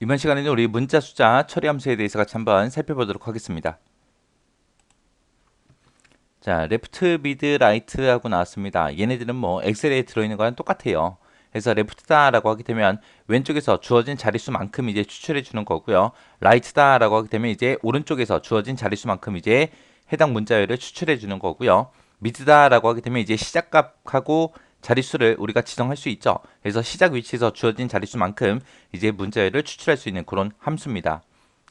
이번 시간에는 우리 문자 숫자 처리 함수에 대해서 같이 한번 살펴보도록 하겠습니다. 자, left, mid, right 하고 나왔습니다. 얘네들은 뭐 엑셀에 들어있는 거랑 똑같아요. 그래서 left다라고 하게 되면 왼쪽에서 주어진 자릿수만큼 이제 추출해 주는 거고요. right다라고 하게 되면 이제 오른쪽에서 주어진 자릿수만큼 이제 해당 문자열을 추출해 주는 거고요. mid다라고 하게 되면 이제 시작값하고 자릿수를 우리가 지정할 수 있죠. 그래서 시작 위치에서 주어진 자릿수만큼 이제 문자열을 추출할 수 있는 그런 함수입니다.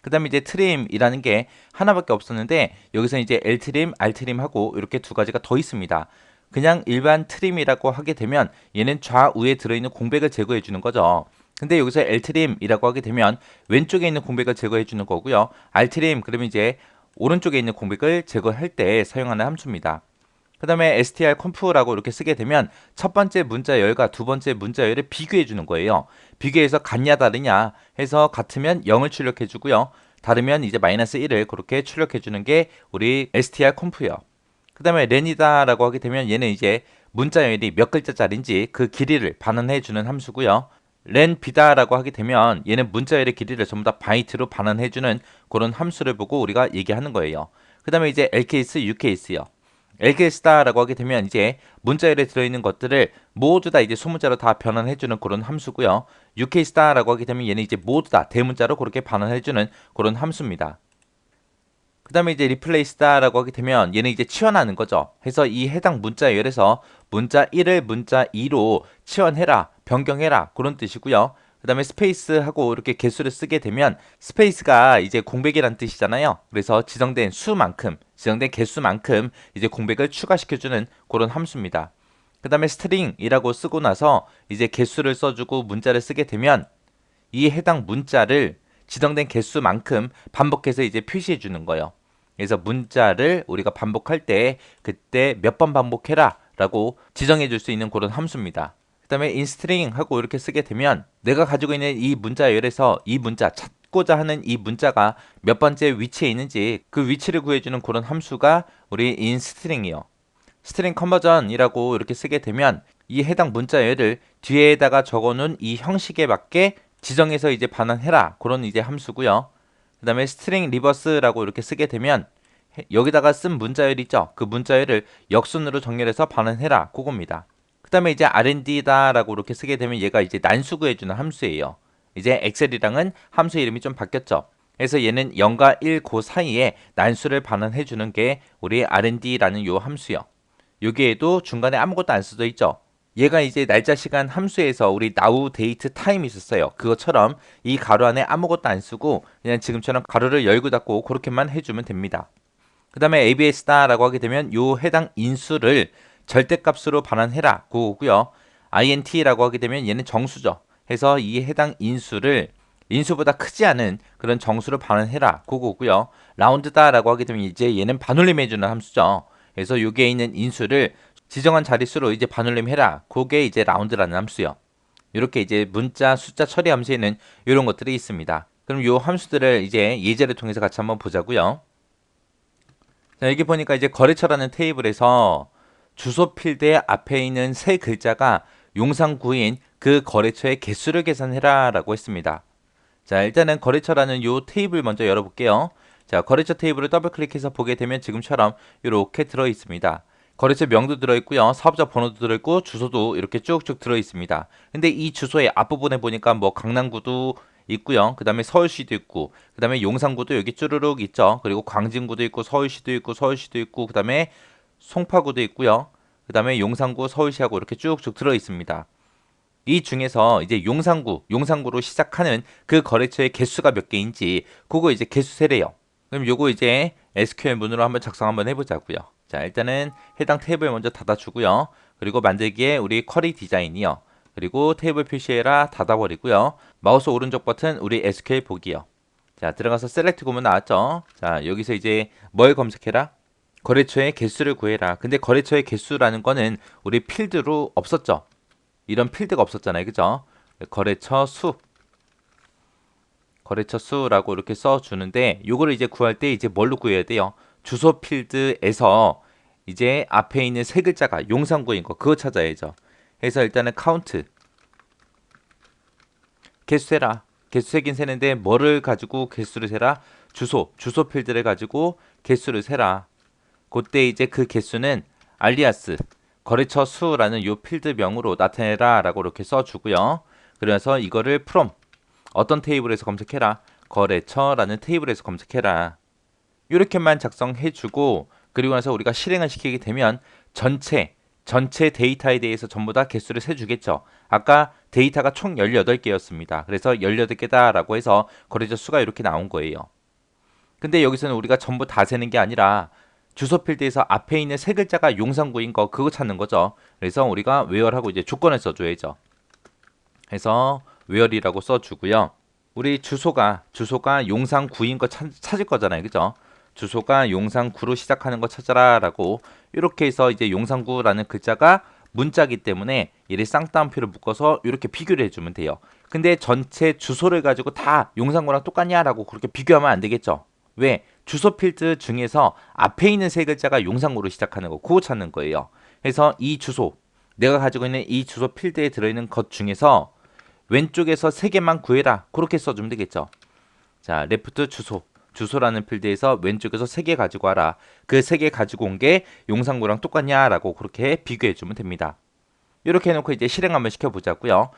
그 다음에 이제 트림이라는 게 하나밖에 없었는데 여기서 이제 L트림, R트림 하고 이렇게 두 가지가 더 있습니다. 그냥 일반 트림이라고 하게 되면 얘는 좌우에 들어있는 공백을 제거해 주는 거죠. 근데 여기서 L트림이라고 하게 되면 왼쪽에 있는 공백을 제거해 주는 거고요. R트림 그러면 이제 오른쪽에 있는 공백을 제거할 때 사용하는 함수입니다. 그 다음에 strconf라고 이렇게 쓰게 되면 첫 번째 문자열과 두 번째 문자열을 비교해 주는 거예요. 비교해서 같냐 다르냐 해서 같으면 0을 출력해 주고요. 다르면 이제 마이너스 1을 그렇게 출력해 주는 게 우리 strconf예요. 그 다음에 렌이다라고 하게 되면 얘는 이제 문자열이 몇 글자짜리인지 그 길이를 반환해 주는 함수고요. 렌비다라고 하게 되면 얘는 문자열의 길이를 전부 다 바이트로 반환해 주는 그런 함수를 보고 우리가 얘기하는 거예요. 그 다음에 이제 lcase, ucase요. LKS다라고 하게 되면 이제 문자열에 들어있는 것들을 모두 다 이제 소문자로 다 변환해주는 그런 함수고요. UKS다라고 하게 되면 얘는 이제 모두 다 대문자로 그렇게 반환해주는 그런 함수입니다. 그 다음에 이제 replace다라고 하게 되면 얘는 이제 치환하는 거죠. 해서 이 해당 문자열에서 문자 1을 문자 2로 치환해라, 변경해라 그런 뜻이고요. 그 다음에 스페이스하고 이렇게 개수를 쓰게 되면 스페이스가 이제 공백이란 뜻이잖아요. 그래서 지정된 수만큼, 지정된 개수만큼 이제 공백을 추가시켜주는 그런 함수입니다. 그 다음에 스트링이라고 쓰고 나서 이제 개수를 써주고 문자를 쓰게 되면 이 해당 문자를 지정된 개수만큼 반복해서 이제 표시해 주는 거예요. 그래서 문자를 우리가 반복할 때 그때 몇 번 반복해라 라고 지정해 줄 수 있는 그런 함수입니다. 그 다음에 instring 하고 이렇게 쓰게 되면 내가 가지고 있는 이 문자열에서 이 문자 찾고자 하는 이 문자가 몇 번째 위치에 있는지 그 위치를 구해주는 그런 함수가 우리 instring이요. 스트링 컨버전이라고 이렇게 쓰게 되면 이 해당 문자열을 뒤에다가 적어놓은 이 형식에 맞게 지정해서 이제 반환해라 그런 이제 함수고요. 그 다음에 스트링 리버스라고 이렇게 쓰게 되면 여기다가 쓴 문자열 있죠. 그 문자열을 역순으로 정렬해서 반환해라 그겁니다. 그 다음에 이제 R&D다라고 이렇게 쓰게 되면 얘가 이제 난수 구해주는 함수예요. 이제 엑셀이랑은 함수 이름이 좀 바뀌었죠. 그래서 얘는 0과 1 그 사이에 난수를 반환해주는 게 우리 R&D라는 요 함수요. 여기에도 중간에 아무것도 안 써져 있죠. 얘가 이제 날짜 시간 함수에서 우리 now, date, time 있었어요. 그것처럼 이 가로 안에 아무것도 안 쓰고 그냥 지금처럼 가로를 열고 닫고 그렇게만 해주면 됩니다. 그 다음에 ABS다라고 하게 되면 요 해당 인수를 절대값으로 반환해라 그거고요. INT라고 하게 되면 얘는 정수죠. 해서 이 해당 인수를 인수보다 크지 않은 그런 정수로 반환해라 그거고요. 라운드다라고 하게 되면 이제 얘는 반올림해주는 함수죠. 그래서 여기에 있는 인수를 지정한 자릿수로 이제 반올림해라. 그게 이제 라운드라는 함수요. 이렇게 이제 문자, 숫자 처리 함수에는 이런 것들이 있습니다. 그럼 이 함수들을 이제 예제를 통해서 같이 한번 보자고요. 자, 여기 보니까 이제 거래처라는 테이블에서 주소 필드의 앞에 있는 세 글자가 용상구인 그 거래처의 개수를 계산해라 라고 했습니다. 자, 일단은 거래처라는 요 테이블 먼저 열어볼게요. 자, 거래처 테이블을 더블 클릭해서 보게 되면 지금처럼 이렇게 들어 있습니다. 거래처 명도 들어 있고요. 사업자 번호도 들어 있고 주소도 이렇게 쭉쭉 들어 있습니다. 근데 이 주소의 앞부분에 보니까 뭐 강남구도 있고요. 그다음에 서울시도 있고 그다음에 용산구도 여기 쭈루룩 있죠. 그리고 광진구도 있고 서울시도 있고 그다음에 송파구도 있고요. 그다음에 용산구, 서울시하고 이렇게 쭉쭉 들어 있습니다. 이 중에서 이제 용산구로 시작하는 그 거래처의 개수가 몇 개인지 그거 이제 개수 세래요. 그럼 요거 이제 SQL 문으로 한번 작성 한번 해보자고요. 자, 일단은 해당 테이블 먼저 닫아주고요. 그리고 만들기에 우리 쿼리 디자인이요. 그리고 테이블 표시해라 닫아버리고요. 마우스 오른쪽 버튼 우리 SQL 보기요. 자, 들어가서 셀렉트 구문 나왔죠. 자, 여기서 이제 뭘 검색해라? 거래처의 개수를 구해라. 근데 거래처의 개수라는 거는 우리 필드로 없었죠. 이런 필드가 없었잖아요. 그죠? 거래처 수라고 이렇게 써주는데 요거를 이제 구할 때 이제 뭘로 구해야 돼요? 주소 필드에서 이제 앞에 있는 세 글자가 용산구인 거 그거 찾아야죠. 그래서 일단은 카운트 개수해라. 개수 세긴 세는데 뭐를 가지고 개수를 세라? 주소 필드를 가지고 개수를 세라. 그때 이제 그 개수는 알리아스, 거래처 수라는 요 필드명으로 나타내라 라고 이렇게 써주고요. 그래서 이거를 from, 어떤 테이블에서 검색해라? 거래처라는 테이블에서 검색해라. 이렇게만 작성해주고, 그리고 나서 우리가 실행을 시키게 되면 전체 데이터에 대해서 전부 다 개수를 세주겠죠. 아까 데이터가 총 18개였습니다. 그래서 18개다 라고 해서 거래처 수가 이렇게 나온 거예요. 근데 여기서는 우리가 전부 다 세는 게 아니라 주소 필드에서 앞에 있는 세 글자가 용산구인 거 그거 찾는 거죠. 그래서 우리가 where하고 이제 조건을 써줘야죠. 해서 where이라고 써주고요. 우리 주소가 용산구인 거 찾을 거잖아요. 그죠? 주소가 용산구로 시작하는 거 찾아라 라고 이렇게 해서 이제 용산구라는 글자가 문자기 때문에 이를 쌍따옴표를 묶어서 이렇게 비교를 해주면 돼요. 근데 전체 주소를 가지고 다 용산구랑 똑같냐라고 그렇게 비교하면 안 되겠죠. 왜? 주소 필드 중에서 앞에 있는 세 글자가 용산구로 시작하는 거 그거 찾는 거예요. 그래서 이 주소, 내가 가지고 있는 이 주소 필드에 들어있는 것 중에서 왼쪽에서 세 개만 구해라 그렇게 써주면 되겠죠. 자, 레프트 주소라는 필드에서 왼쪽에서 세 개 가지고 와라. 그 세 개 가지고 온 게 용산구랑 똑같냐라고 그렇게 비교해 주면 됩니다. 이렇게 해놓고 이제 실행 한번 시켜보자고요.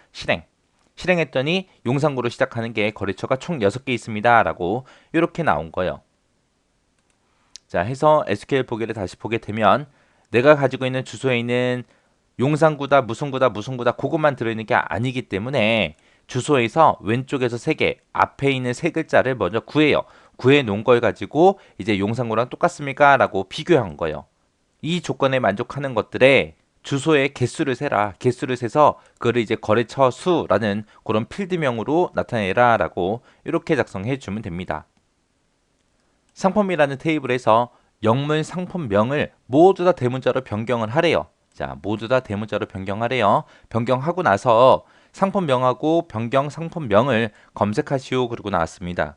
실행했더니 용산구로 시작하는 게 거래처가 총 6개 있습니다 라고 이렇게 나온 거예요. 자, 해서 SQL 보기를 다시 보게 되면 내가 가지고 있는 주소에 있는 용산구다 무슨 구다 그것만 들어있는 게 아니기 때문에 주소에서 왼쪽에서 3개 앞에 있는 세 글자를 먼저 구해요. 구해 놓은 걸 가지고 이제 용산구랑 똑같습니까? 라고 비교한 거예요. 이 조건에 만족하는 것들에 주소의 개수를 세라. 개수를 세서 그를 이제 거래처 수라는 그런 필드명으로 나타내라 라고 이렇게 작성해 주면 됩니다. 상품이라는 테이블에서 영문 상품명을 모두 다 대문자로 변경을 하래요. 자, 모두 다 대문자로 변경하래요. 변경하고 나서 상품명하고 변경 상품명을 검색하시오 그러고 나왔습니다.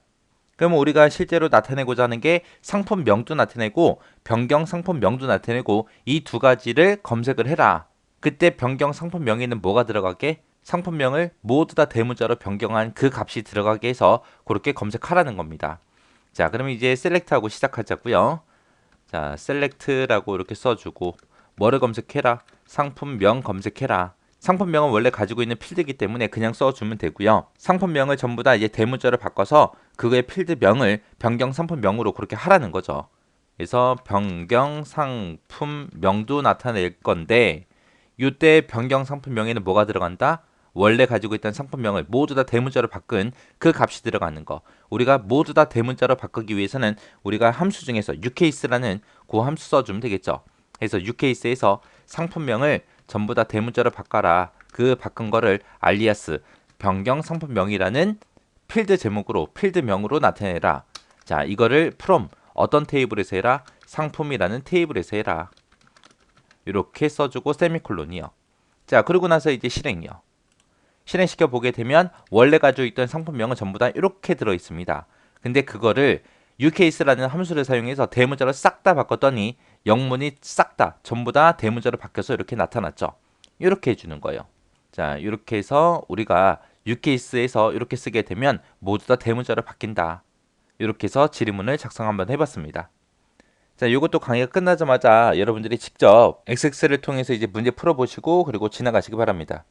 그럼 우리가 실제로 나타내고자 하는 게 상품명도 나타내고 변경 상품명도 나타내고 이 두 가지를 검색을 해라. 그때 변경 상품명에는 뭐가 들어가게? 상품명을 모두 다 대문자로 변경한 그 값이 들어가게 해서 그렇게 검색하라는 겁니다. 자, 그럼 이제 셀렉트하고 시작하자고요. 자, 셀렉트라고 이렇게 써주고 뭐를 검색해라? 상품명 검색해라. 상품명은 원래 가지고 있는 필드이기 때문에 그냥 써주면 되고요. 상품명을 전부 다 이제 대문자로 바꿔서 그거의 필드명을 변경 상품명으로 그렇게 하라는 거죠. 그래서 변경 상품명도 나타낼 건데 이때 변경 상품명에는 뭐가 들어간다? 원래 가지고 있던 상품명을 모두 다 대문자로 바꾼 그 값이 들어가는 거. 우리가 모두 다 대문자로 바꾸기 위해서는 우리가 함수 중에서 ucase라는 그 함수 써주면 되겠죠. 그래서 ucase에서 상품명을 전부 다 대문자로 바꿔라. 그 바꾼 거를 알리아스 변경 상품명이라는 필드 제목으로 필드명으로 나타내라. 자, 이거를 from 어떤 테이블에서 해라? 상품이라는 테이블에서 해라. 이렇게 써주고 세미콜론이요. 자, 그러고 나서 이제 실행이요. 실행시켜 보게 되면 원래 가지고 있던 상품명은 전부 다 이렇게 들어 있습니다. 근데 그거를 ucase라는 함수를 사용해서 대문자로 싹 다 바꿨더니 영문이 싹 다 전부 다 대문자로 바뀌어서 이렇게 나타났죠. 이렇게 해주는 거예요. 자, 이렇게 해서 우리가 ucase에서 이렇게 쓰게 되면 모두 다 대문자로 바뀐다. 이렇게 해서 질문을 작성 한번 해봤습니다. 자, 이것도 강의가 끝나자마자 여러분들이 직접 XX를 통해서 이제 문제 풀어보시고 그리고 지나가시기 바랍니다.